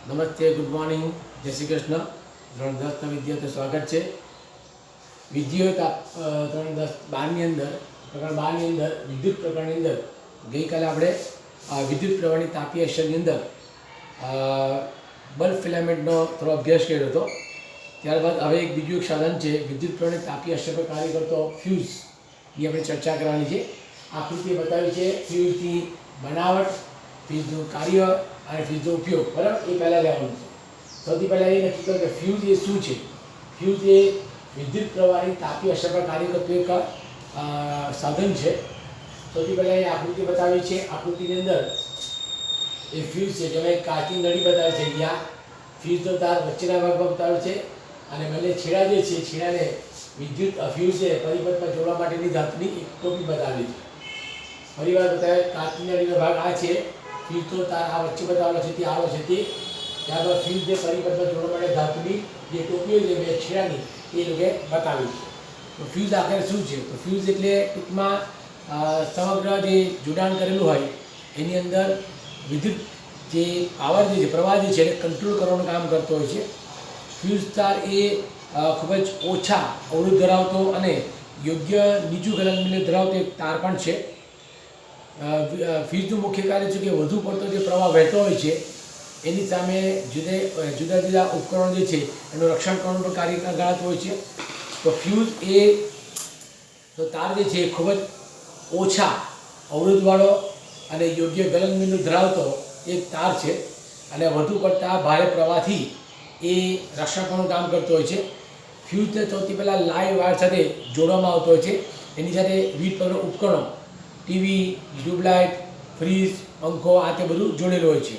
નમસ્તે, good morning, જય શ્રી કૃષ્ણ. ધોરણ 10ના વિદ્યાર્થીઓ સ્વાગત છે. વિદ્યુત ધોરણ 10-12ની અંદર પ્રકરણ 12ની અંદર વિદ્યુત પ્રકરણની અંદર ગઈકાલે આપણે વિદ્યુત પ્રવાહની તાપીય અસરની અંદર બલ્બ ફિલામેન્ટનો થોડો અભ્યાસ કર્યો હતો. ત્યારબાદ હવે બીજું એક સાધન છે વિદ્યુત પ્રવાહની તાપીય અસર પર કાર્ય કરતો ફ્યુઝની આપણે ચર્ચા કરવાની છે. આકૃતિ બતાવી છે ફ્યુઝની બનાવટ, ફ્યુઝનું કાર્ય અને ફ્યુઝનો ઉપયોગ. બરાબર, એ પહેલાં લેવાનું છે. સૌથી પહેલાં એ નક્કી કરો કે ફ્યુઝ એ શું છે. ફ્યુઝ એ વિદ્યુત પ્રવાહની તાપીય અસર પર કાર્ય કરતું એક સાધન છે. સૌથી પહેલાં એ આકૃતિ બતાવી છે. આકૃતિની અંદર એ ફ્યુઝ છે જેમાં એક કાચની નળી બતાવી છે. જ્યાં ફ્યુઝનો તાર વચ્ચેના ભાગમાં બતાવે છે અને બંને છેડા જે છે છેડાને વિદ્યુત ફ્યુઝે પરિપથમાં જોડવા માટેની ધાતુની એક ટોપી બતાવી છે. ફરીવાર બતાવે કાચની નળીનો ભાગ આ છે. ફ્યુઝનો તાર આ વચ્ચે બતાવેલો છે તે આવો છે તે. ત્યારબાદ ફ્યુઝને પરિપથમાં જોડવા માટે ધાતુની જે ટોપીઓ છે બે છેડાની એ લોકોએ બતાવી છે. તો ફ્યુઝ આખરે શું છે? તો ફ્યુઝ એટલે ટૂંકમાં સમગ્ર જે જોડાણ કરેલું હોય એની અંદર વિદ્યુત જે પાવર જે છે પ્રવાહ જે છે એને કંટ્રોલ કરવાનું કામ કરતો હોય છે. ફ્યુઝ તાર એ ખૂબ જ ઓછા અવરોધ ધરાવતો અને યોગ્ય નીચું ગલનમૂલ્ય ધરાવતો એક તાર પણ છે. ફ્યુઝનું મુખ્ય કાર્ય છે કે વધુ પડતો જે પ્રવાહ વહેતો હોય છે એની સામે જુદા જુદા ઉપકરણો જે છે એનું રક્ષણ કરવાનું પણ કાર્ય ગણાતું હોય છે. તો ફ્યુઝ એ તો તાર જે છે એ ખૂબ જ ઓછા અવરોધવાળો અને યોગ્ય ગલનબિંદુ ધરાવતો એક તાર છે અને વધુ પડતા ભારે પ્રવાહથી એ રક્ષણ કરવાનું કામ કરતો હોય છે. ફ્યુઝને સૌથી પહેલાં લાઈવ વાયર સાથે જોડવામાં આવતો હોય છે. એની સાથે વિવિધ ઉપકરણો ટીવી, ટ્યુબલાઇટ, ફ્રીજ, પંખો આ તે બધું જોડેલું હોય છે.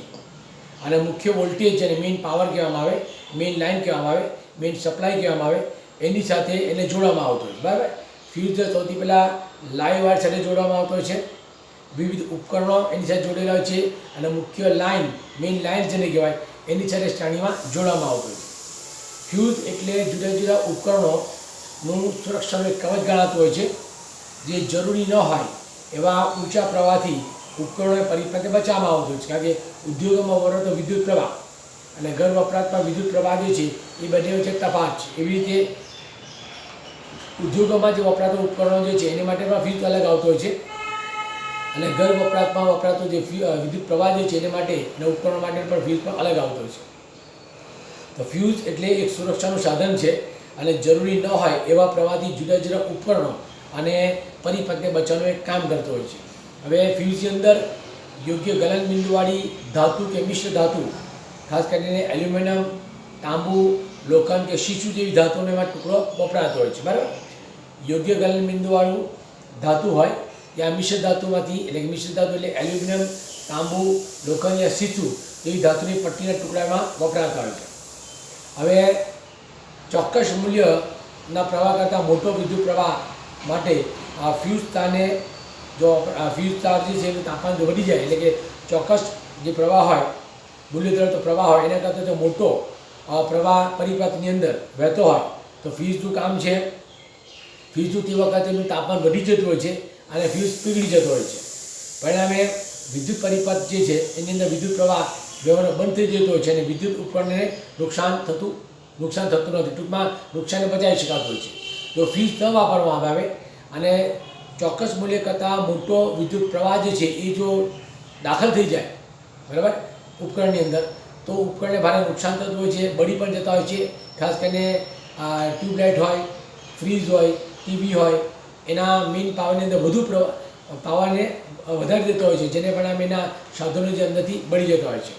અને મુખ્ય વોલ્ટેજ જેને મેઇન પાવર કહેવામાં આવે, મેઇન લાઇન કહેવામાં આવે, મેઇન સપ્લાય કહેવામાં આવે એની સાથે એને જોડવામાં આવતો હોય છે. બરાબર, ફ્યુઝ સૌથી પહેલાં લાઈવ વાયર સાથે જોડવામાં આવતો હોય છે. વિવિધ ઉપકરણો એની સાથે જોડેલા હોય છે અને મુખ્ય લાઇન મેઇન લાઇન જેને કહેવાય એની સાથે શ્રેણીમાં જોડવામાં આવતો હોય છે. ફ્યુઝ એટલે જુદા જુદા ઉપકરણોનું સુરક્ષાનું એક કવચ ગણાતું હોય છે. જે જરૂરી ન હોય એવા ઊંચા પ્રવાહથી ઉપકરણોને પરિપથે બચાવવામાં આવતું હોય છે. કારણ કે ઉદ્યોગોમાં વપરાતો વિદ્યુત પ્રવાહ અને ઘર વપરાશમાં વિદ્યુત પ્રવાહ જે છે એ બંને વચ્ચે તફાવત છે. એવી રીતે ઉદ્યોગોમાં જે વપરાતો ઉપકરણો જે છે એની માટે પણ ફ્યુઝ અલગ આવતો હોય છે અને ઘર વપરાશમાં વપરાતો જે વિદ્યુત પ્રવાહ જે છે એને માટે અને ઉપકરણો માટે પણ ફ્યુઝ પણ અલગ આવતો હોય છે. તો ફ્યુઝ એટલે એક સુરક્ષાનું સાધન છે અને જરૂરી ન હોય એવા પ્રવાહથી જુદા જુદા ઉપકરણો અને પરિપથને બચાવવાનું એક કામ કરતો હોય છે. હવે ફ્યુઝની અંદર યોગ્ય ગલનબિંદુવાળી ધાતુ કે મિશ્ર ધાતુ, ખાસ કરીને એલ્યુમિનિયમ, તાંબુ, લોખંડ કે શીશુ જેવી ધાતુનો એમાં ટુકડો વપરાતો હોય છે. બરાબર, યોગ્ય ગલનબિંદુવાળું ધાતુ હોય ત્યાં મિશ્ર ધાતુમાંથી એટલે કે મિશ્ર ધાતુ એટલે એલ્યુમિનિયમ, તાંબુ, લોખંડ યા શીશુ જેવી ધાતુની પટ્ટીના ટુકડામાં વપરાતા હોય છે. હવે ચોક્કસ મૂલ્યના પ્રવાહ કરતાં મોટો વિદ્યુત પ્રવાહ માટે આ ફ્યુઝ તારને જો ફ્યુઝ તાર જે છે એનું તાપમાન જો વધી જાય એટલે કે ચોક્કસ જે પ્રવાહ હોય મૂલ્ય ધરાવતો પ્રવાહ હોય એના કરતાં જો મોટો પ્રવાહ પરિપથની અંદર વહેતો હોય તો ફ્યુઝનું કામ છે ફ્યુઝનું તે વખતે એનું તાપમાન વધી જતું હોય છે અને ફ્યુઝ પીગળી જતો હોય છે. પરિણામે વિદ્યુત પરિપથ જે છે એની અંદર વિદ્યુત પ્રવાહ વ્યવહાર બંધ થઈ જતો હોય છે અને વિદ્યુત ઉપકરણને નુકસાન થતું નથી. ટૂંકમાં નુકસાનને બચાવી શકાતું હોય છે. જો ફ્યુઝ ન વાપરવામાં આવે અને ચોક્કસ મૂલ્ય કરતાં મોટો વિદ્યુત પ્રવાહ જે છે એ જો દાખલ થઈ જાય બરાબર ઉપકરણની અંદર તો ઉપકરણને ભારે નુકસાન થતું હોય છે, બળી પણ જતા હોય છે. ખાસ કરીને ટ્યુબલાઇટ હોય, ફ્રીજ હોય, ટીવી હોય એના મેઇન પાવરની અંદર વધુ પાવરને વધારી દેતો હોય છે જેને પરિણામે એના સાધનો જે અંદરથી બળી જતા હોય છે.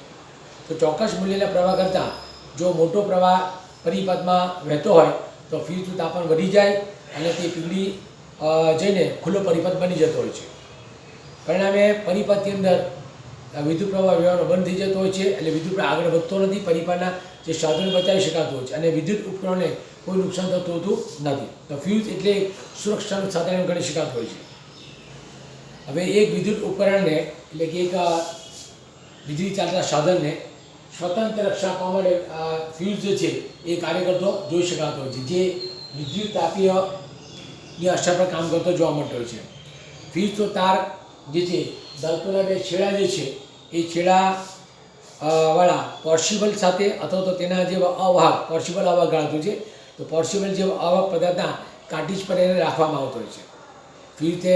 તો ચોક્કસ મૂલ્યના પ્રવાહ કરતાં જો મોટો પ્રવાહ પરિપથમાં વહેતો હોય તો ફ્યુઝનું તાપમાન વધી જાય અને તે પીગળી જઈને ખુલ્લો પરિપથ બની જતો હોય છે. પરિણામે પરિપથની અંદર વિદ્યુત પ્રવાહ વ્યવહારનો બંધ થઈ જતો હોય છે એટલે વિદ્યુત પ્રવાહ આગળ વધતો નથી. પરિપથના જે સાધનો બચાવી શકાતું હોય છે અને વિદ્યુત ઉપકરણોને કોઈ નુકસાન થતું હોતું નથી. તો ફ્યુઝ એટલે સુરક્ષાનું સાધન ગણી શકાતું હોય છે. હવે એક વિદ્યુત ઉપકરણને એટલે કે એક વીજળી ચાલતા સાધનને સ્વતંત્ર રક્ષા આપવા માટે ફ્યુઝ જે છે એ કાર્ય કરતો જોઈ શકાતો હોય છે જે વિદ્યુત તાપીયની અસર પર કામ કરતો જોવા મળતો હોય છે. ફ્યુઝનો તાર જે છે ધાતુના બે છેડા જે છે એ છેડા વાળા પોર્સિબલ સાથે અથવા તો તેના જેવા અવાહક પોર્સિબલ અવાહક ગણાતું છે. તો પોર્સિબલ જેવા અવાહક પદાર્થના કાર્ટ્રિજ પર એને રાખવામાં આવતો હોય છે. ફ્યુઝ તે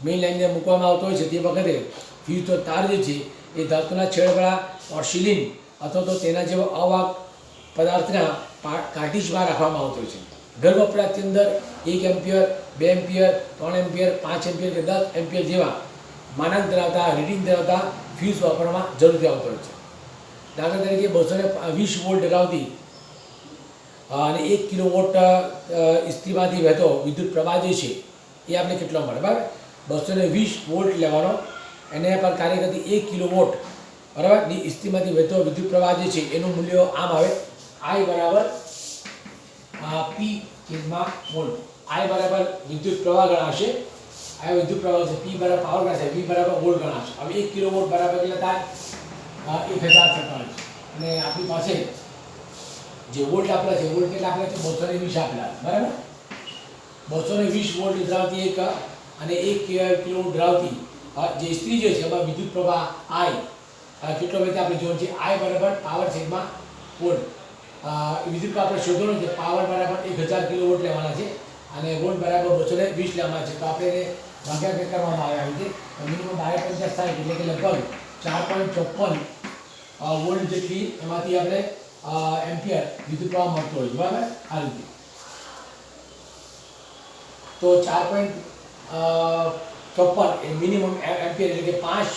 મેઇન લાઇનને મૂકવામાં આવતો હોય છે તે વખતે ફ્યુઝનો તાર જે છે એ ધાતુના છેડવાળા પોર્સિલિન અથવા તો તેના જેવા અવાહક પદાર્થના કાર્ટ્રિજમાં રાખવામાં આવતો હોય છે. ઘર વપરાશની અંદર 1 એમ્પિયર 2 એમ્પિયર 3 એમ્પિયર 5 એમ્પિયર કે 10 એમ્પિયર જેવા માનાંક ધરાવતા રીડિંગ ધરાવતા ફ્યુઝ વાપરવામાં જરૂરથી આવતો હોય છે. દાખલા તરીકે 220 વોલ્ટ ધરાવતી અને 1 કિલોવોટ ઇસ્ત્રીમાંથી વહેતો વિદ્યુત પ્રવાહ જે છે એ આપણે કેટલો મળે, બરાબર. 220 વોલ્ટ લેવાનો, એને પર કાર્ય કરતી 1 કિલોવોટ બરાબર ની ઇસ્ત્રીમાંથી વહેતો વિદ્યુત પ્રવાહ જે છે એનું મૂલ્ય આમ આવે I બરાબર P છેદમાં વોલ્ટ. I બરાબર વિદ્યુત પ્રવાહ ગણાશે, આ વિદ્યુત પ્રવાહ છે. P બરાબર પાવર ગણાશે, V બરાબર વોલ્ટ ગણાશે. હવે 1 કિલોવોટ બરાબર કેટલા થાય? 1047. અને આપણી પાસે જે વોલ્ટ આપેલા છે, વોલ્ટ કેટલા આપેલા છે? 220 આપેલા, બરાબર. 220 વોલ્ટ ધરાવતી એક અને 1 કિલોવોટ ધરાવતી જે ઇસ્ત્રી જે છે એમાં વિદ્યુત પ્રવાહ I કેટલો વહેતો આપણે જોવાનું છે. I બરાબર પાવર છેદમાં વોલ્ટ. વિદ્યુત પ્રવાહ આપણે શોધવાનો છે. પાવર બરાબર 1000 કિલોવોટ લેવાના છે અને વોલ્ટ બરાબર 220 લેવાના છે. તો આપણે એને ભાગાકાર કરવામાં આવ્યા છે. મિનિમમ 1250 થાય એટલે કે લગભગ 4.54 વોલ્ટ જેટલી એમાંથી આપણે એમ્પિયર વિદ્યુત પ્રવાહ મળતો હોય છે, બરાબર. આ રીતે તો 4.54 એ મિનિમમ એમ્પિયર એટલે કે 5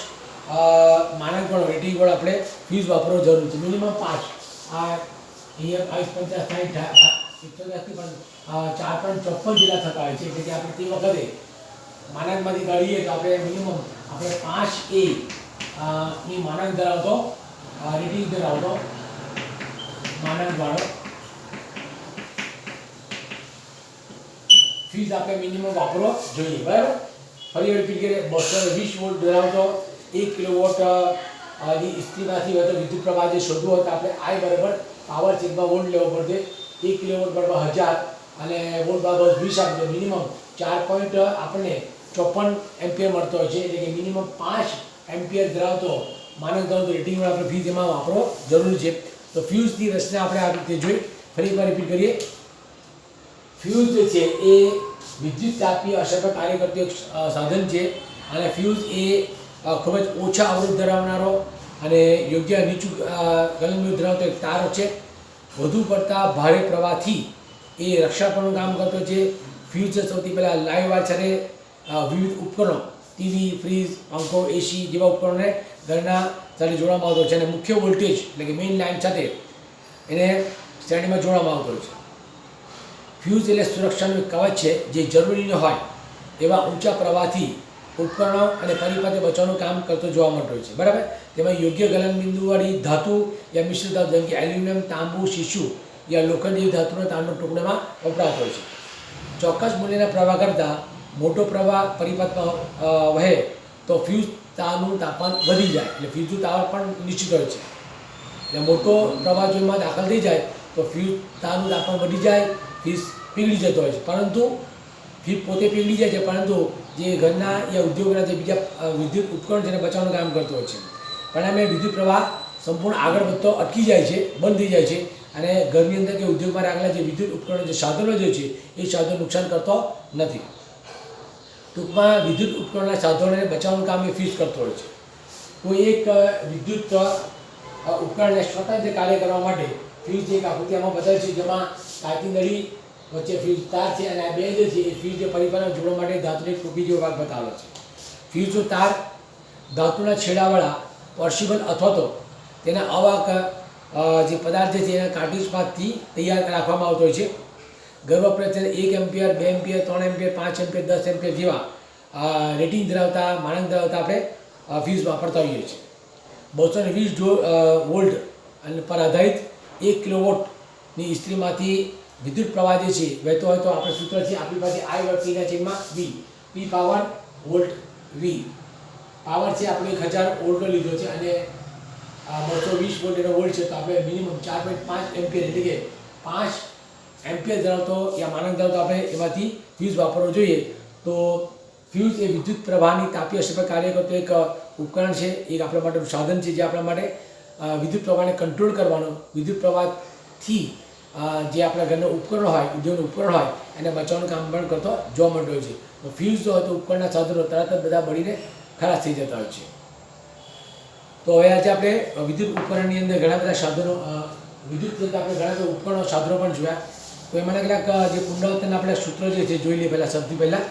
માનાંક વાળો રેટિંગ વાળો આપણે ફ્યુઝ વાપરવો જરૂરી છે. મિનિમમ 5. આ અહીંયા 50 60 પણ 4.54 જેટલા થતા હોય છે. એટલે કે આપણે તે વખતે માનાંકમાંથી કાઢીએ તો આપણે મિનિમમ આપણે 5A ની માનાંક ધરાવતો રેટિંગ ધરાવતો માનાંક વાળો ફ્યુઝ આપણે મિનિમમ વાપરવો જોઈએ, બરાબર. ફરી રિપીટ કરીએ. 220 વોલ્ટ ધરાવતો 1 કિલોવોટ ની ઇસ્ત્રીમાંથી વહેતો વિદ્યુત પ્રવાહ જે શોધવો હોય તો આપણે I બરાબર પાવર છેદમાં વોલ્ટ લેવો પડશે. 1 કિલોવોટ બરાબર 1000 અને વોલ્ટ બરાબર 20 આપજો. મિનિમમ 4. આપણને 54 એમ્પિયર મળતો હોય છે. એટલે કે મિનિમમ 5 એમ્પિયર ધરાવતો માનક ધરાવતો રેટિંગ આપણે ફ્યુઝ એમાં વાપરવો જરૂરી છે. તો ફ્યુઝની રચના આપણે આ રીતે જોઈ. ફરી એકવાર રિપીટ કરીએ. ફ્યુઝ જે છે એ વિદ્યુત તાપીય અસર પર કાર્ય કરતું એક સાધન છે અને ફ્યુઝ એ ખૂબ જ ઓછા અવરોધ ધરાવનારો અને યોગ્ય નીચું ગલનબિંદુ ધરાવતો એક તાર છે. વધુ પડતા ભારે પ્રવાહથી એ રક્ષાપણનું કામ કરતો છે. ફ્યુઝ સૌથી પહેલાં લાઈવ વાયર સાથે વિવિધ ઉપકરણો ટીવી, ફ્રીજ, પંખો, એસી જેવા ઉપકરણોને ઘરના સાથે જોડવામાં આવતો છે અને મુખ્ય વોલ્ટેજ એટલે કે મેઇન લાઇન સાથે એને શ્રેણીમાં જોડવામાં આવતો હોય છે. ફ્યુઝ એટલે સુરક્ષાનું કવચ છે જે જરૂરી ન હોય એવા ઊંચા પ્રવાહથી ઉપકરણો અને પરિપથે બચાવવાનું કામ કરતો જોવા મળતો હોય છે, બરાબર. તેમાં યોગ્ય ગલનબિંદુવાળી ધાતુ યા મિશ્ર ધાતુ જેમ કે એલ્યુમિનિયમ, તાંબુ, શીશુ યા લોખંડ જેવી ધાતુનો તારનો ટુકડામાં વપરાતો હોય છે. ચોક્કસ મૂલ્યના પ્રવાહ કરતાં મોટો પ્રવાહ પરિપથમાં વહે તો ફ્યુઝ તારનું તાપમાન વધી જાય એટલે ફ્યુઝનું તાપમાન પણ નિશ્ચિત હોય છે. એટલે મોટો પ્રવાહ જો એમાં દાખલ થઈ જાય તો ફ્યુઝ તારનું તાપમાન વધી જાય, ફ્યુઝ પીગળી જતો હોય છે. પરંતુ ફ્યુઝ પોતે પીગળી જાય છે પરંતુ જે ઘરના યા ઉદ્યોગના જે બીજા વિદ્યુત ઉપકરણ છે એને બચાવવાનું કામ કરતો હોય છે. પરિણામે વિદ્યુત પ્રવાહ સંપૂર્ણ આગળ વધતો અટકી જાય છે, બંધ થઈ જાય છે અને ઘરની અંદર કે ઉદ્યોગમાં રાખેલા જે વિદ્યુત ઉપકરણો જે સાધનો જે છે એ સાધનો નુકસાન કરતો નથી. ટૂંકમાં વિદ્યુત ઉપકરણના સાધનોને બચાવવાનું કામ એ ફ્યુઝ કરતો હોય છે. કોઈ એક વિદ્યુત ઉપકરણને સ્વતંત્ર કાર્ય કરવા માટે ફ્યુઝ એક આકૃતિ આમાં બતાવી છે જેમાં કાચની નળી વચ્ચે ફ્યુઝ તાર છે અને આ બે જે છે એ ફ્યુઝ પરિપથને જોડવા માટે ધાતુની ટોપી જેવો ભાગ બતાવેલો છે. ફ્યુઝનો તાર ધાતુના છેડાવાળા પોર્સિબલ અથવા તો તેના અવાહક જે પદાર્થ છે એના કાર્ટ્રિજમાંથી તૈયાર રાખવામાં આવતો હોય છે. ઘર વપરાશ 1 ampere 2 ampere 3 ampere 5 ampere 10 ampere જેવા રેટિંગ ધરાવતા માનાંક ધરાવતા આપણે ફ્યુઝ વાપરતા હોઈએ છીએ. 220 વોલ્ટ અને પર આધારિત 1 કિલોવોટની ઇસ્ત્રીમાંથી વિદ્યુત પ્રવાહ જે છે વહેતો હોય તો આપણે સૂત્ર છે આપણી પાસે I /T / V. P power volt, V power છે આપણે 1000 વોલ્ટનો લીધો છે અને 220 વોલ્ટ એનો વોલ્ટ છે તો આપણે મિનિમમ 4.5 એમ્પિયર એટલે કે 5 એમ્પિયર ધરાવતો યા માનાંક ધરાવતો આપણે એમાંથી ફ્યુઝ વાપરવો જોઈએ. તો ફ્યુઝ એ વિદ્યુત પ્રવાહની તાપીય અસર પર કાર્ય કરતો એક ઉપકરણ છે, એક આપણા માટેનું સાધન છે જે આપણા માટે વિદ્યુત પ્રવાહને કંટ્રોલ કરવાનો, વિદ્યુત પ્રવાહથી જે આપણા ઘરના ઉપકરણો હોય, ઉદ્યોગનું ઉપકરણ હોય એને બચાવવાનું કામ પણ કરતો જોવા મળતો હોય છે. તો ફ્યુઝ જો હોય તો ઉપકરણના સાધનો તરત જ બધા બળીને ખરાબ થઈ જતા હોય છે. તો હવે આજે આપણે વિદ્યુત ઉપકરણની અંદર ઘણા બધા સાધનો, વિદ્યુત આપણે ઘણા બધા ઉપકરણો સાધનો પણ જોયા. તો એમાંના કેટલાક જે પુનરાવર્તન આપણે સૂત્ર જે છે જોઈ લઈએ. પહેલાં સૌથી પહેલાં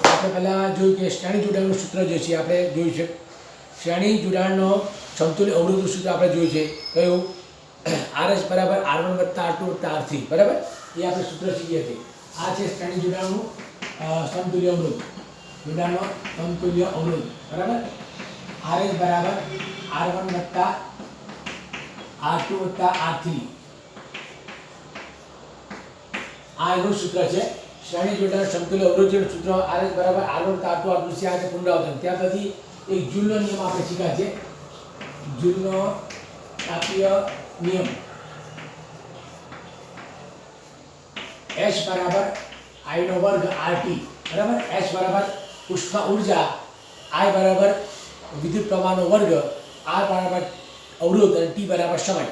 આપણે પહેલાં જોયું કે શ્રેણી જોડાણનું સૂત્ર જે છે આપણે જોયું છે. શ્રેણી જોડાણનો સમતુલ્ય અવરોધનું સૂત્ર આપણે જોયું છે. કયું? RS બરાબર R1 વત્તા R2 વત્તા R3, બરાબર? એ આપણે સૂત્ર શીખીએ છીએ. આ છે શ્રેણી જોડાણનું સમતુલ્ય અવરોધ, જોડાણનો સમતુલ્ય અવરોધ, બરાબર? RS બરાબર R1 વત્તા R2 વત્તા R3, આ એનું સૂત્ર છે. શ્રેણી જોડાણ સમતુલ્ય અવરોધનું સૂત્ર RS બરાબર R1 વત્તા R2 R3 છે. આ છે પુનરાવર્તન. ત્યાર પછી એક જૂલનો નિયમ આપણે શીખ્યા છે. જૂલનો તાપીય નિયમ. H બરાબર I નો વર્ગ RT, બરાબર? H બરાબર ઉષ્મા ઉર્જા, I બરાબર વિદ્યુત પ્રવાહનો વર્ગ, R બરાબર અવરોધ અને T બરાબર સમય.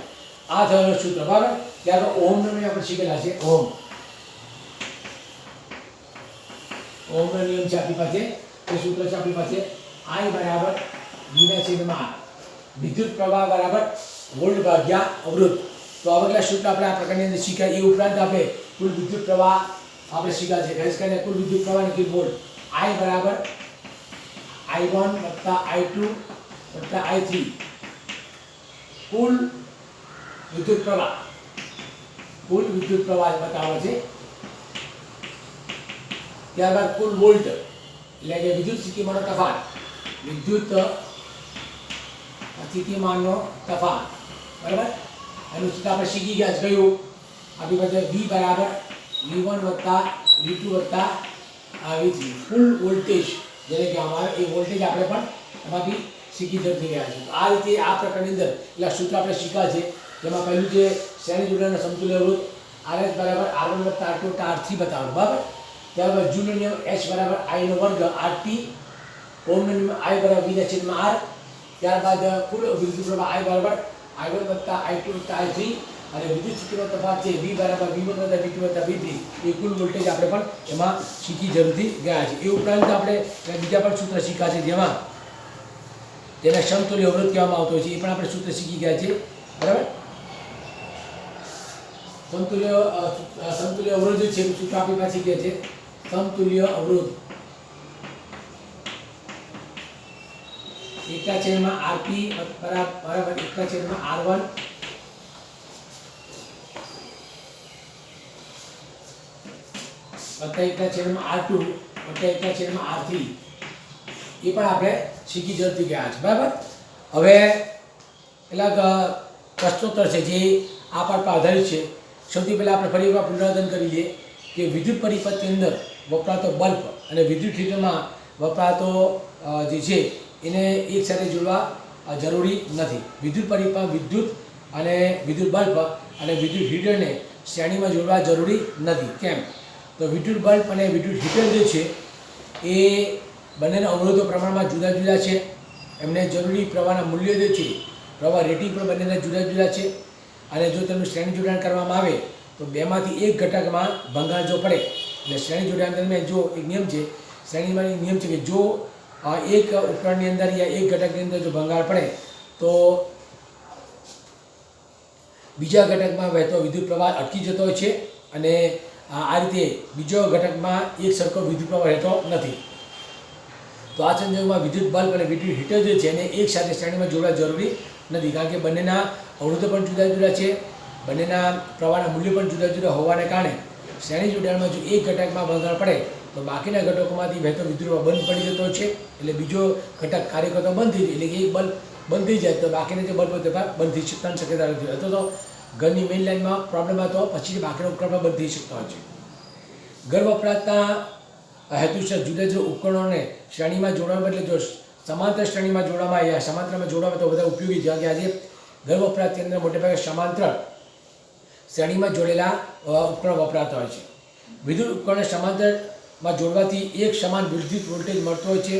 આ થયેલું સૂત્ર, બરાબર? ત્યારબાદ ઓહમનો નિયમ આપણે શીખેલા છે. ઓહમનો નિયમ છે આપણી પાસે. એ સૂત્ર છે આપણી પાસે I બરાબર V/R, વિદ્યુત પ્રવાહ બરાબર વોલ્ટ ભાગ્યા અવરોધ. તો આ બધા સૂત્ર આપણે આ પ્રકારની અંદર શીખ્યા. એ ઉપરાંત આપણે કુલ વિદ્યુત પ્રવાહ આપણે શીખ્યા છે. ખાસ કરીને કુલ વિદ્યુત પ્રવાહ ની વોલ્ટ I બરાબર I1 વત્તા I2 વત્તા I3, કુલ વિદ્યુત પ્રવાહ બતાવે છે. ત્યારબાદ કુલ વોલ્ટ એટલે કે વિદ્યુત સ્થિતિમાનનો તફાવત, વિદ્યુત સ્થિતિમાનનો તફાવત, બરાબર? એનું સૂત્ર આપણે શીખી ગયા છે. કયું? આપણી પાસે V બરાબર V1 વત્તા V2 વત્તા V3, ફૂલ વોલ્ટેજ જેને કહેવામાં આવે એ વોલ્ટેજ આપણે પણ એમાંથી શીખી જતી ગયા છે. આ રીતે આ પ્રકારની અંદર એટલે સૂત્ર આપણે શીખ્યા છે. જેમાં પહેલું છે શ્રેણી જોડાણનો સમતુલ્ય અવરોધ RS બરાબર R1 વત્તા R2 વત્તા R3 બતાવવાનું, બરાબર? ત્યારબાદ જૂનો નિયમ H બરાબર I નો વર્ગ RT, ઓહમનો નિયમ I બરાબર V/R. ત્યારબાદ કુલ વિદ્યુત પ્રવાહ I બરાબર I1 વત્તા I2 વત્તા I3 અને વિદ્યુત સ્થિતિનો તફાવત છે V બરાબર V1 વત્તા V2 વત્તા V3. એ કુલ વોલ્ટેજ આપણે પણ એમાં શીખી જરૂરથી ગયા છે. એ ઉપરાંત આપણે બીજા પણ સૂત્ર શીખ્યા છે જેમાં તેને સમતુલ્ય અવરોધ કહેવામાં આવતો હોય છે. એ પણ આપણે સૂત્ર શીખી ગયા છે, બરાબર? સમતુલ્ય અવરોધ છે સૂત્ર આપણી પાસે શીખ્યા છે. સમતુલ્ય અવરોધ એકતા છેદમાં RP બરાબર એકતા છેદમાં R1 વત્તા એકતા છેદમાં R2 વત્તા એકતા છેદમાં R3. એ પણ આપણે શીખી જતી ગયા છે, બરાબર? હવે કેટલાક પ્રશ્નોત્તર છે જે આ પાઠ પર આધારિત છે. સૌથી પહેલાં આપણે ફરી એકવાર પુનરાવર્તન કરી લઈએ કે વિદ્યુત પરિપથની અંદર વપરાતો બલ્બ અને વિદ્યુત હીટરમાં વપરાતો જે છે એને એક સાથે જોડવા જરૂરી નથી. વિદ્યુત પરિપથ, વિદ્યુત અને વિદ્યુત બલ્બ અને વિદ્યુત હીટરને શ્રેણીમાં જોડવા જરૂરી નથી. કેમ? તો વિદ્યુત બલ્બ અને વિદ્યુત હીટર જે છે એ બંનેના અવરોધો પ્રમાણમાં જુદા જુદા છે. એમને જરૂરી પ્રવાહના મૂલ્યો જે છે, પ્રવાહ રેટિંગ પણ બંનેના જુદા જુદા છે. અને જો તેનું શ્રેણી જોડાણ કરવામાં આવે તો બેમાંથી એક ઘટકમાં ભંગાણ જો પડે, એટલે શ્રેણી જોડાણ દરમિયાન જો એક નિયમ છે, શ્રેણીમાં એક નિયમ છે કે જો એક ઉપકરણની અંદર યા એક ઘટકની અંદર જો ભંગાણ પડે તો બીજા ઘટકમાં વહેતો વિદ્યુત પ્રવાહ અટકી જતો હોય છે અને આ રીતે બીજો ઘટકમાં એક સરખો વિદ્યુત પ્રવાહ રહેતો નથી. તો આ સંજોગોમાં વિદ્યુત બલ્બ અને વિદ્યુત હીટર જે છે એને એક સાથે શ્રેણીમાં જોડવા જરૂરી નથી, કારણ કે બંનેના અવરોધો પણ જુદા જુદા છે, બંનેના પ્રવાહના મૂલ્યો પણ જુદા જુદા હોવાને કારણે શ્રેણી જોડાણમાં જો એક ઘટકમાં ભંગાણ પડે તો બાકીના ઘટકોમાંથી વહેતો વિદ્યુત પ્રવાહ બંધ પડી જતો છે. એટલે બીજો ઘટક કાર્ય કરતો બંધ થઈ જાય, એટલે કે એક બલ્બ બંધ થઈ જાય તો બાકીના જે બલ્બ બંધ થઈ શકતા શક્યતા નથી. અથવા તો ઘરની મેઇન લાઇનમાં પ્રોબ્લેમ હતો પછી બાકીના ઉપકરણમાં બંધ થઈ શકતા હોય છે. ઘર વપરાશના હેતુસર જુદા જુદા ઉપકરણોને શ્રેણીમાં જોડવા બદલે જો સમાંતર શ્રેણીમાં જોડવામાં આવ્યા, સમાંતરમાં જોડવામાં તો બધા ઉપયોગી છે. કે આજે ઘર વપરાશની અંદર મોટેભાગે સમાંતર શ્રેણીમાં જોડેલા ઉપકરણો વપરાતા હોય છે. વિદ્યુત ઉપકરણને સમાંતરમાં જોડવાથી એક સમાન વિદ્યુત વોલ્ટેજ મળતો હોય છે.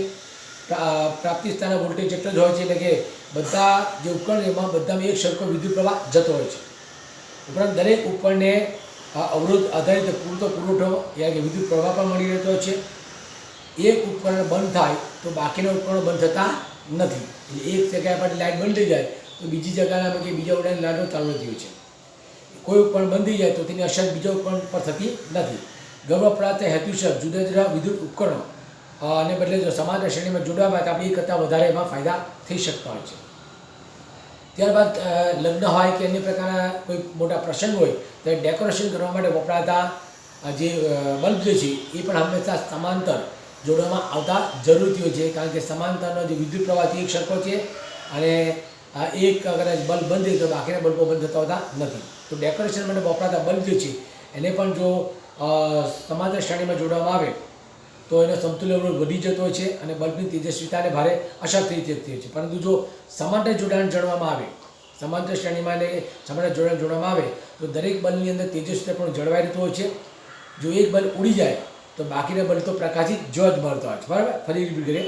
પ્રાપ્તિ સ્થાને વોલ્ટેજ એટલો જ હોય છે, એટલે કે બધા જે ઉપકરણ એમાં બધામાં એક સરખો વિદ્યુત પ્રવાહ જતો હોય છે. ઉપરાંત દરેક ઉપકરણને અવરોધ આધારિત પૂરતો પુરવઠો યાની કે વિદ્યુત પ્રવાહ પણ મળી રહેતો હોય છે. એક ઉપકરણ બંધ થાય તો બાકીના ઉપકરણો બંધ થતા નથી. એટલે એક જગ્યાએ આપણે લાઇટ બંધ થઈ જાય તો બીજી જગ્યાના કે બીજા ઓરડાની લાઇટો ચાલુ રહેતી હોય છે. કોઈ ઉપકરણ બંધ થઈ જાય તો તેની અસર બીજા ઉપકરણ પર થતી નથી. ઘર વપરાતા હેતુસર જુદા જુદા વિદ્યુત ઉપકરણો અને બદલે જો સમાંતર શ્રેણીમાં જોડવામાં આવે તો આપણે એ કરતાં વધારે એમાં ફાયદા થઈ શકતા હોય છે. ત્યારબાદ લગ્ન હોય કે અન્ય પ્રકારના કોઈ મોટા પ્રસંગ હોય તો ડેકોરેશન કરવા માટે વપરાતા જે બલ્બ જે છે એ પણ હંમેશા સમાંતર જોડવામાં આવતા જરૂરી હોય છે, કારણ કે સમાંતરનો જે વિદ્યુત પ્રવાહ છે એક સરખો છે અને એક કદાચ બલ્બ બંધ થાય તો બાકીના બલ્બો બંધ થતા હોતા નથી. તો ડેકોરેશન માટે વપરાતા બલ્બ જે છે એને પણ જો સમાંતર શ્રેણીમાં જોડવામાં આવે તો એનો સમતુલ્ય અવરોધ વધી જતો હોય છે અને બલ્બની તેજસ્વીતાને ભારે અસર થઈ જતી હોય છે. પરંતુ જો સમાંતર જોડાણ જળવામાં આવે, સમાંતર શ્રેણીમાં એટલે સમાંતર જોડાણ જોડવામાં આવે તો દરેક બલ્બની અંદર તેજસ્વીતા પણ જળવાઈ રહેતું હોય છે. જો એક બલ્બ ઉડી જાય તો બાકીના બલ્બ તો પ્રકાશિત જ મળતા હોય છે. બરાબર, ફરી રિપીટ કરીએ.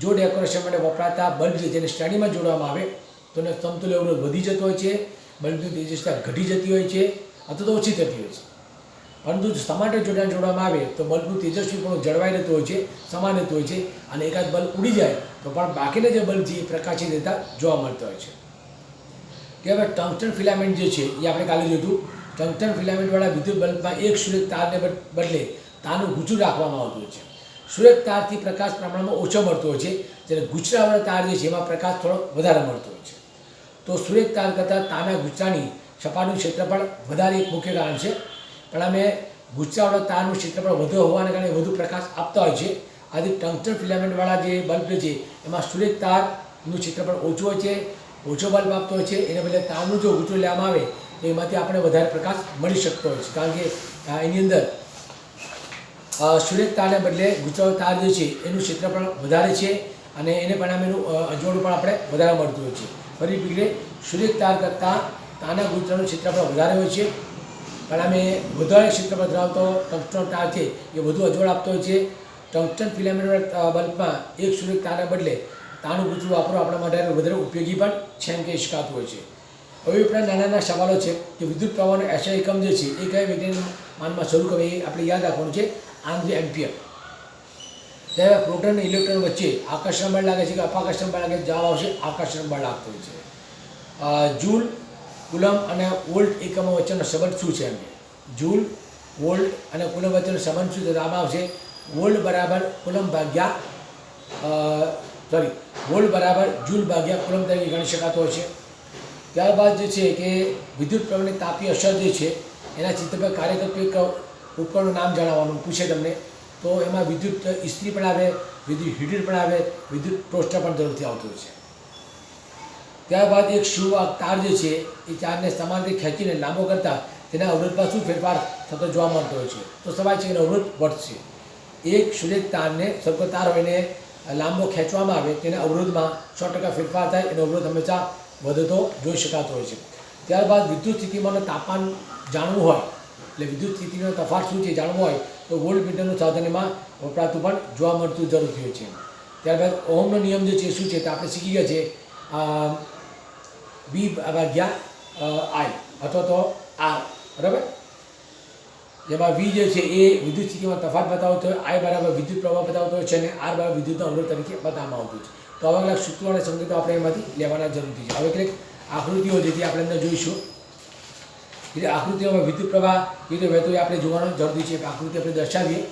જો ડેકોરેશન માટે વપરાતા બલ્બ છે જેને શ્રેણીમાં જોડવામાં આવે તો એનો સમતુલ્ય અવરોધ વધી જતો હોય છે, બલ્બની તેજસ્વીતા ઘટી જતી હોય છે અથવા તો ઓછી થતી હોય છે. પરંતુ જો સમાંતર જોડાણ જોડવામાં આવે તો બલ્બનું તેજસ્વી પણ જળવાઈ રહેતું હોય છે, સમાન રહેતું હોય છે અને એકાદ બલ્બ ઉડી જાય તો પણ બાકીના જે બલ્બ છે એ પ્રકાશિત રહેતા જોવા મળતા હોય છે. ત્યારબાદ ટંગસ્ટન ફિલામેન્ટ જે છે એ આપણે કાલે જોયું હતું. ટંગસ્ટન ફિલામેન્ટવાળા વિદ્યુત બલ્બમાં એક સૂર્ય તારને બદલે તારનું ગૂંચું રાખવામાં આવતું હોય છે. સૂર્ય તારથી પ્રકાશ પ્રમાણમાં ઓછો મળતો હોય છે, જ્યારે ગૂંચળાવાળા તાર જે છે એમાં પ્રકાશ થોડો વધારે મળતો હોય છે. તો સૂર્ય તાર કરતાં તારના ગૂંચળાની સપાટીનું ક્ષેત્રફળ વધારે એક મુખ્ય કારણ છે. પણ અમે ગૂંચળાવાળા તારનું ક્ષેત્રફળ વધુ હોવાને કારણે વધુ પ્રકાશ આપતા હોય છે. આથી ટંગસ્ટન ફિલામેન્ટવાળા જે બલ્બ છે એમાં સૂર્ય તારનું ક્ષેત્રફળ ઓછું હોય છે, ઓછો બલ્બ આપતો હોય છે. એને બદલે તારનું જો ગૂંચળું લેવામાં આવે તો એમાંથી આપણે વધારે પ્રકાશ મળી શકતો હોય છે, કારણ કે એની અંદર સૂર્ય તારને બદલે ગૂંચળાવાળો તાર જે છે એનું ક્ષેત્રફળ વધારે છે અને એને પરિણામે એનું અજવાળું પણ આપણે વધારે મળતું હોય છે. ફરી પીગળે સૂર્ય તાર કરતાં તારના ગૂંચળાનું ક્ષેત્રફળ વધારે હોય છે, પરિણામે વધારે ક્ષેત્રફળ ધરાવતો ટંગસ્ટન તાર છે એ વધુ અજવાળ આપતો હોય છે. ટંગસ્ટન ફિલામેન્ટ બલ્બમાં એક સૂર્ય તારને બદલે તારનું ગૂંચળું વાપરવું આપણા માટે વધારે ઉપયોગી પણ છે એમ કહી શકાતું હોય છે. હવે ઉપરાંત નાના નાના સવાલો છે કે વિદ્યુત પ્રવાહનો એસઆઈ એકમ જે છે એ કયા વૈજ્ઞાનિક માનમાં શરૂ કરવું એ આપણે યાદ રાખવાનું છે. Andrei ampere. ત્યારે પ્રોટોન અને ઇલેક્ટ્રોન વચ્ચે આકર્ષણ બળ લાગે છે કે અપાકર્ષણ બળ લાગે, જવાબ આવશે આકર્ષણ બળ લાગતું હોય છે. જૂલ, કુલમ અને વોલ્ટ એકમો વચ્ચેનો સંબંધ શું છે એમ? જૂલ, વોલ્ટ અને કુલમ વચ્ચેનો સંબંધ શું છે? તો આમાં આવશે વોલ્ટ બરાબર કુલમ ભાગ્યા વોલ્ટ બરાબર જૂલ ભાગ્યા કુલમ તરીકે ગણી શકાતો હોય છે. ત્યારબાદ જે છે કે વિદ્યુત પ્રવાહની તાપીય અસર જે છે એના ચિત્ર પર કાર્ય કરતું ઉપકરણનું નામ જણાવવાનું પૂછે તમને તો એમાં વિદ્યુત ઇસ્ત્રી પણ આવે, વિદ્યુત હીટર પણ આવે, વિદ્યુત ટોસ્ટર પણ જરૂરથી આવતું હોય છે. ત્યારબાદ એક તાર જે છે એ તારને સમાંતર ખેંચીને લાંબો કરતાં તેના અવરોધમાં શું ફેરફાર થતો જોવા મળતો હોય છે? તો સ્વાભાવિક છે કે અવરોધ વધશે. એક સૂર્ય તારને સરખો તાર હોય એને લાંબો ખેંચવામાં આવે તેના અવરોધમાં 100% ફેરફાર થાય, એનો અવરોધ હંમેશા વધતો જોઈ શકાતો હોય છે. ત્યારબાદ વિદ્યુત સ્થિતિમાનનું તાપમાન જાણવું હોય એટલે વિદ્યુત સ્થિતિનો તફાવત શું છે જાણવું હોય તો વોલ્ટમીટરનું સાધન એમાં વપરાતું પણ જોવા મળતું જરૂરી હોય છે. ત્યારબાદ ઓહમનો નિયમ જે છે શું છે તો આપણે શીખી ગયા છે બી ભાગ્યા આઈ અથવા તો આર, બરાબર. જેમાં વી જે છે એ વિદ્યુત સ્થિતિમાં તફાવત બતાવતો હોય, આઈ બરાબર વિદ્યુત પ્રવાહ બતાવતો હોય છે અને આર બરાબર વિદ્યુતનો અવરોધ તરીકે બતાવવામાં આવતું છે. તો આવા કેટલાક સૂત્રો અને સંકેતો આપણે એમાંથી લેવાના જરૂરી છે. હવે કેટલીક આકૃતિઓ જેથી આપણે અંદર જોઈશું. એટલે આકૃતિઓમાં વિદ્યુત પ્રવાહ એ રીતે વહેતો હોય આપણે જોવાનો જરૂરી છે. આકૃતિ આપણે દર્શાવીએ.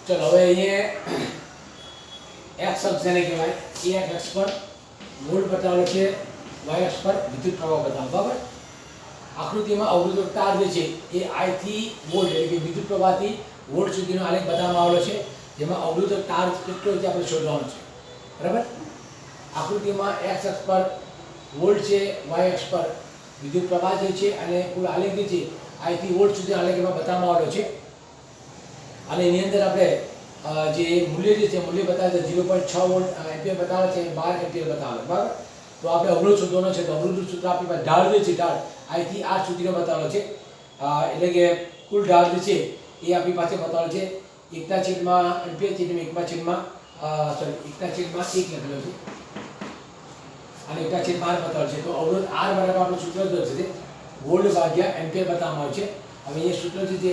ચલો હવે અહીંયા એક્સ અક્ષ જેને કહેવાય એ અક્ષ પર વોલ્ટ બતાવેલો છે, વાય અક્ષ પર વિદ્યુત પ્રવાહ બતાવો. બરાબર. આકૃતિમાં અવરોધક તાર જે છે એ આઈ થી વોલ્ટ એટલે કે વિદ્યુત પ્રવાહથી વોલ્ટ સુધીનો આલેખ બતાવવામાં આવેલો છે, જેમાં અવરોધક તાર કેટલો છે આપણે શોધવાનો છે. બરાબર. આકૃતિમાં એક્સ અક્ષ પર વોલ્ટ છે, વાય અક્ષ પર વિદ્યુત પ્રવાહ જે છે અને કુલ આલેખ જે છે આઈ થી વોલ્ટ સુધી આલેખ એમાં બતાવવામાં આવેલો છે. અને એની અંદર આપણે જે મૂલ્ય જે છે મૂલ્ય બતાવે છે 0.6 વોલ્ટ એમ્પિયર બતાવે છે, 12 એમ્પિયર બતાવે. બરાબર. તો આપણે અવરોધ શોધવાનો છે. તો અવરોધનું સૂત્ર આપણી પાસે ઢાળ જે છે ઢાળ આઈ થી આર સુધીનો બતાવેલો છે. એટલે કે કુલ ઢાળ જે છે એ આપણી પાસે બતાવેલો છે 1/માં એમ્પિયર છેદમાં 1/માં એક લખેલો છે અને 1/8 બતાવેલો છે. તો અવરોધ આર બરાબર આપણું સૂત્ર છે વોલ્ટ ભાગ્યા એમ્પિયર બતાવવામાં આવે છે. હવે એ સૂત્ર છે જે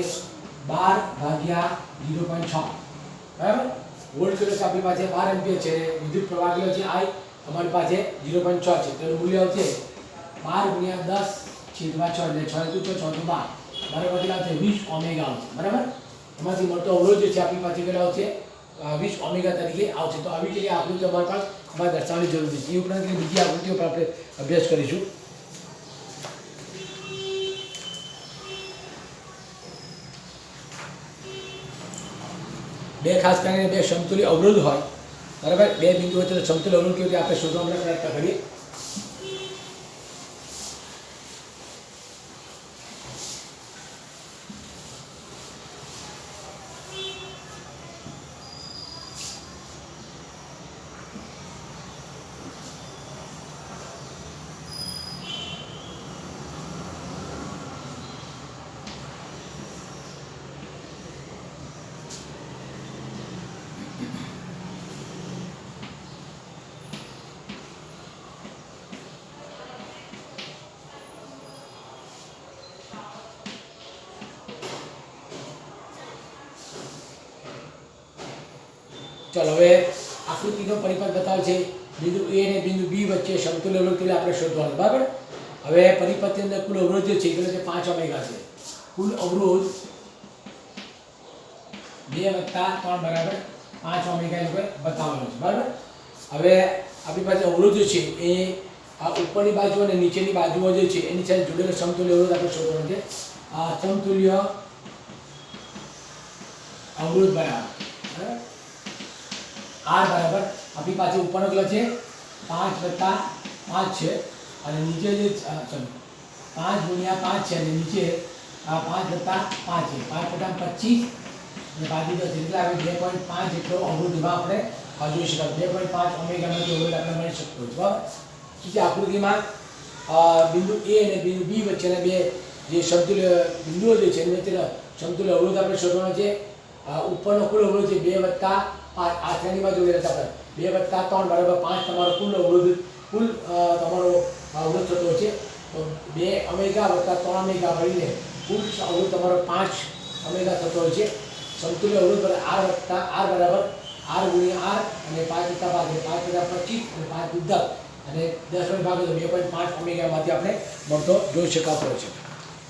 12/0.6. બરાબર. વોલ્ટ કેટલો છે આપણી પાસે 12 એમ્પિયર છે, વિદ્યુત પ્રવાહ કેટલો છે આઈ અમારી પાસે 0.6 છે. તો એનું મૂલ્ય આવશે 12 × 10/6 એટલે 6 × 6 = 12 બરાબર કેટલા આવશે 20 ઓમેગા આવશે. બરાબર. એમાંથી મળતો અવરોધ જે છે આપણી પાસે કેટલો આવશે 20 ઓમેગા તરીકે આવશે. તો આવી રીતે આકૃતિ અમારી પાસે અમારે દર્શાવવાની જરૂર છે. એ ઉપરાંત બીજી આકૃતિઓ પર આપણે અભ્યાસ કરીશું. બે ખાસ કરીને બે સમતુલ્ય અવરોધ હોય. બરાબર. બે બિંદુ વચ્ચે સમતુલ્ય અવરોધ કેવી રીતે આપણે શોધવાનો પ્રયત્ન કરીએ. ચલો હવે આકૃતિનો પરિપથ બતાવે છે બિંદુ A અને બિંદુ B વચ્ચે સમતુલ્ય અવરોધ કેટલો આપણે શોધવાનો. બરાબર. હવે પરિપથની અંદર કુલ અવરોધ જે છે એ 5 ઓમેગા છે. કુલ અવરોધ 2 + 3 બરાબર 5 ઓમેગા એ બતાવવાનો છે. બરાબર. હવે આપણી પાસે અવરોધ જે છે એ આ ઉપરની બાજુ અને નીચેની બાજુઓ જે છે એની સાથે જોડેલો સમતુલ્ય અવરોધ આપણે શોધવાનો છે. આ સમતુલ્ય અવરોધ બરાબર આર બરાબર આપણી પાસે ઉપરનો કેટલો છે 5 + 5 છે અને નીચે જે 5 × 5 છે અને નીચે આ 5 + 5 છે. 5 × 25 અને બાજુ 10 એટલે આપણે 2.5 જેટલો અવરોધ એમાં આપણે જોઈ શકાય. 2.5 ઓમેગાનો અવરોધ આપણે મળી શકતો છે. બરાબર. બીજી આકૃતિમાં બિંદુ A અને બિંદુ B વચ્ચેના બે જે સમતુલ્ય બિંદુઓ જે છે એની વચ્ચે સમતુલ્ય અવરોધ આપણે શોધવાનો છે. ઉપરનો કુલ અવરોધ છે 2 + 5 આ શ્રેણીમાં જોડેલા છે. 2 + 3 = 5 તમારો કુલ અવરોધ તમારો અવરોધ થતો છે. તો 2 ઓમેગા + 3 ઓમેગા મળીને કુલ અવરોધ તમારો 5 ઓમેગા થતો હોય છે. સમતુલ્ય અવરોધ R બરાબર R × R અને 5 + 5 એટલે 5 × 25 અને 5 × 10 અને 10 વડે ભાગો તો 2.5 ઓમેગામાંથી આપણે મળતો જોઈ શકાતો હોય છે.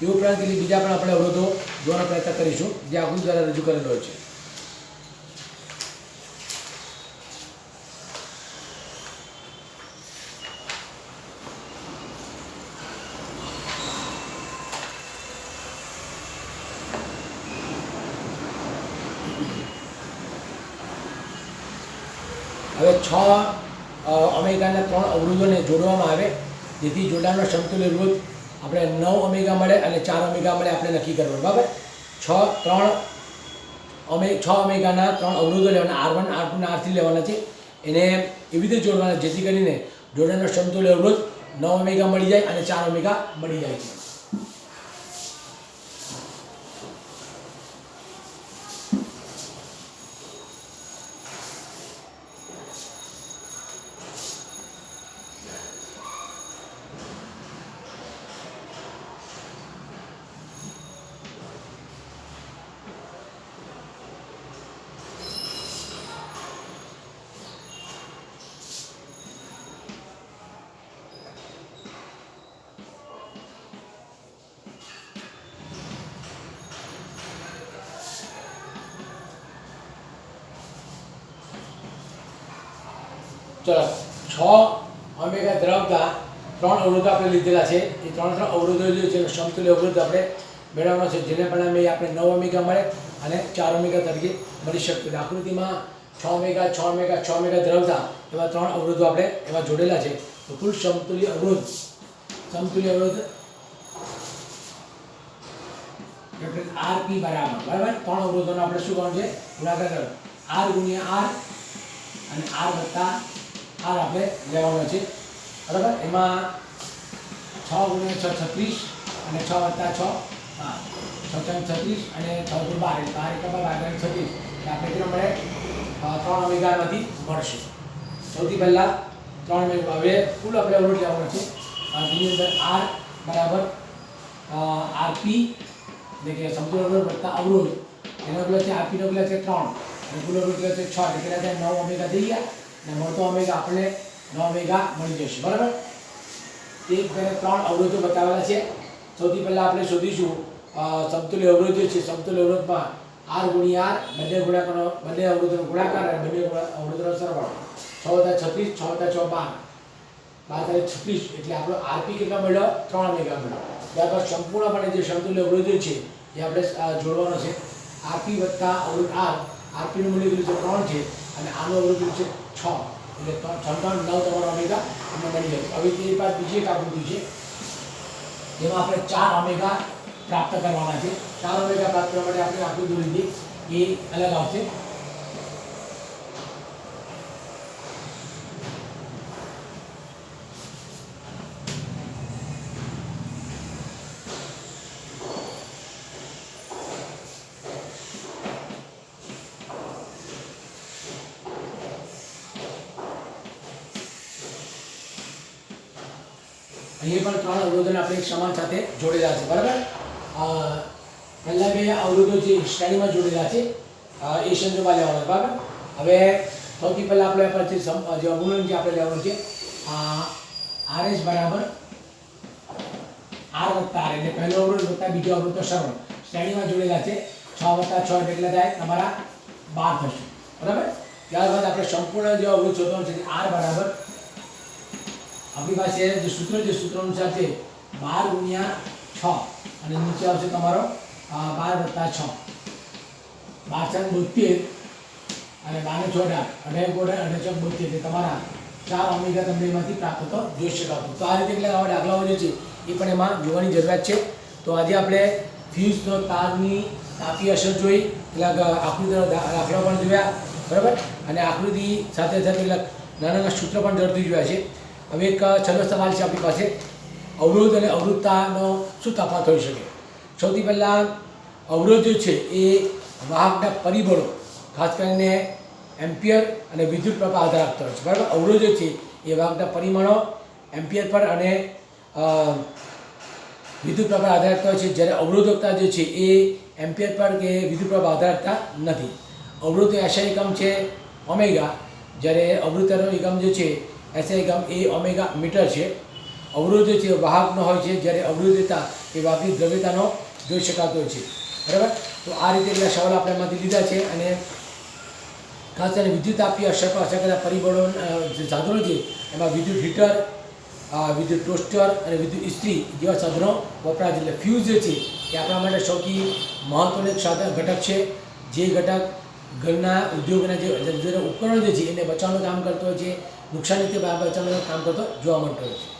એ ઉપરાંત બીજા પણ આપણે અવરોધો જોવાનો પ્રયત્ન કરીશું જે આકૃતિ દ્વારા રજૂ કરેલો હોય છે. હવે 6 ઓમેગાના 3 અવરોધોને જોડવામાં આવે જેથી જોડાણનો સમતુલ્ય અવરોધ આપણે 9 ઓમેગા મળે અને 4 ઓમેગા મળે આપણે નક્કી કરવાનું. બરાબર. 6 ઓમેગાના 3 અવરોધો લેવાના R1 R2 અને R3 લેવાના છે. એને એવી રીતે જોડવાના જેથી કરીને જોડાણનો સમતુલ્ય અવરોધ 9 ઓમેગા મળી જાય અને 4 ઓમેગા મળી જાય છે. ચલો 6 ઓમેગા ધરાવતા 3 અવરોધો આપણે લીધેલા છે. એ 3 અવરોધો જે છે સમતુલ્ય અવરોધ આપણે મેળવવાનો છે, જેને પરિણામે આપણે 9 ઓમેગા મળે અને 4 ઓમેગા તરીકે મળી શકતું. આકૃતિમાં 6 ઓમેગા 6 ઓમેગા 6 ઓમેગા ધરાવતા એવા 3 અવરોધો આપણે એમાં જોડેલા છે. તો કુલ સમતુલ્ય અવરોધ RP બરાબર 3 અવરોધોનો આપણે શું કરવાનું છે, ગુણાકાર કરવાનો. R ગુણ્યા R અને R વત્તા R આપણે લેવાનો છે, બરાબર. એમાં 6 ગુણ્યા 6 36 અને 6 વત્તા 6 36 અને 6 દુ 12 એટલે 12 36 આપણે કેટલો મળે 3 ઓમેગામાંથી મળશે. સૌથી પહેલા 3 ઓમેગા. હવે કુલ આપણે અવરોધ લેવાનો છે. તેની અંદર R બરાબર RP એટલે કે સમતુલ્ય અવરોધ વત્તા અવરોધ, એનો પેલો છે RP નો પેલો છે 3 અને કુલ અવરોધ છે 6 એટલે કેટલા 9 ઓમેગા થઈ ગયા અને મળતો ઓમેગા આપણે 9 ઓમેગા મળી જશે, બરાબર. તે પહેલા 3 અવરોધો બતાવેલા છે. સૌથી પહેલા આપણે શોધીશું સમતુલ્ય અવરોધ જે છે. સમતુલ્ય અવરોધમાં R ગુણ્યા R બંને અવરોધોનો ગુણાકાર અને બંને અવરોધોનો સરવાળો. 6 વત્તા 36 6 વત્તા 6 12 12 36 એટલે આપણો RP કેટલો મળ્યો 3 ઓમેગા મળ્યો. ત્યારબાદ સંપૂર્ણપણે જે સમતુલ્ય અવરોધ છે એ આપણે જોડવાનો છે. RP વત્તા અવરોધ R. RP નું મૂલ્ય કેટલું છે 3 છે અને આનું અવરોધ કેટલું છે 6 એટલે 6 9 તમારો ઓમેગા અમને મળી જાય. હવે તે બાદ બીજી એક આકૃતિ છે જેમાં આપણે 4 ઓમેગા પ્રાપ્ત કરવાના છે. 4 ઓમેગા પ્રાપ્ત કરવા માટે આપણે આકૃતિ લીધી એ અલગ આવશે. અહીંયા પણ 3 અવરોધોને આપણે એક સમાન સાથે જોડેલા છે, બરાબર. પહેલા બે અવરોધો જે શ્રેણીમાં જોડેલા છે એ સંજોગમાં લેવાના, બરાબર. હવે સૌથી પહેલા આપણે જે અવરોધ જે આપણે લેવાનું છે RS બરાબર R વત્તા R એટલે પહેલો અવરોધ વત્તા બીજો અવરોધ તો સરળ શ્રેણીમાં જોડેલા છે. 6 વત્તા 6 એટલે કેટલા થાય તમારા 12 થશે, બરાબર. ત્યારબાદ આપણે સંપૂર્ણ જે અવરોધ શોધવાનું છે R બરાબર આપણી પાસે જે સૂત્ર અનુસાર છે 12 ગુણ્યા 6 અને નીચે આવશે તમારો 12 વત્તા 6 12 72 અને 12 6 18 72 એટલે તમારા 4 ઓમેગા તમને એમાંથી પ્રાપ્ત થતો જોઈ શકાતો. તો આ રીતે કેટલા દાખલાઓ જે છે એ પણ એમાં જોવાની જરૂરિયાત છે. તો આજે આપણે ફ્યુઝનો તારની તાપીય અસર જોઈ, કેટલાક આકૃતિનો દાખલાઓ પણ જોયા, બરાબર. અને આકૃતિ સાથે સાથે કેટલાક નાના સૂત્ર પણ ઝડપથી જોયા છે. હવે એક છેલ્લો સવાલ છે આપણી પાસે, અવરોધ અને અવરોધતાનો શું તફાવત હોઈ શકે. સૌથી પહેલાં અવરોધ જે છે એ વાહકના પરિબળો ખાસ કરીને એમ્પિયર અને વિદ્યુત પ્રવાહ આધાર રાખતો હોય છે, બરાબર. અવરોધ જે છે એ વાહકના પરિમાણો એમ્પિયર પર અને વિદ્યુત પ્રવાહ આધાર રાખતા હોય છે, જ્યારે અવરોધકતા જે છે એ એમ્પિયર પર કે વિદ્યુત પ્રવાહ આધાર રાખતા નથી. અવરોધ એસઆઈ એકમ છે ઓમેગા, જ્યારે અવરોધતાનો એકમ જે છે એસઆઈ એકમ એ ઓમેગા મીટર છે. અવરોધ જે છે વાહકનો હોય છે, જ્યારે અવરોધતા એ વાહકની દ્રવ્યતાનો જોઈ શકાતો હોય છે, બરાબર. તો આ રીતે એટલા સવાલ આપણે એમાંથી લીધા છે. અને ખાસ કરીને વિદ્યુત તાપીય અસર પર અસર કરતા પરિબળો જે સાધનો છે એમાં વિદ્યુત હીટર, વિદ્યુત ટોસ્ટર અને વિદ્યુત ઇસ્ત્રી જેવા સાધનો વપરાય છે. એટલે ફ્યુઝ જે છે એ આપણા માટે સૌથી મહત્ત્વનું એક સાધન ઘટક છે, જે ઘટક ઘરના ઉદ્યોગના જે ઉપકરણો જે છે એને બચાવવાનું કામ કરતો હોય છે, નુકસાનીથી બચાવવાનું કામ કરતો જોવા મળતો હોય છે.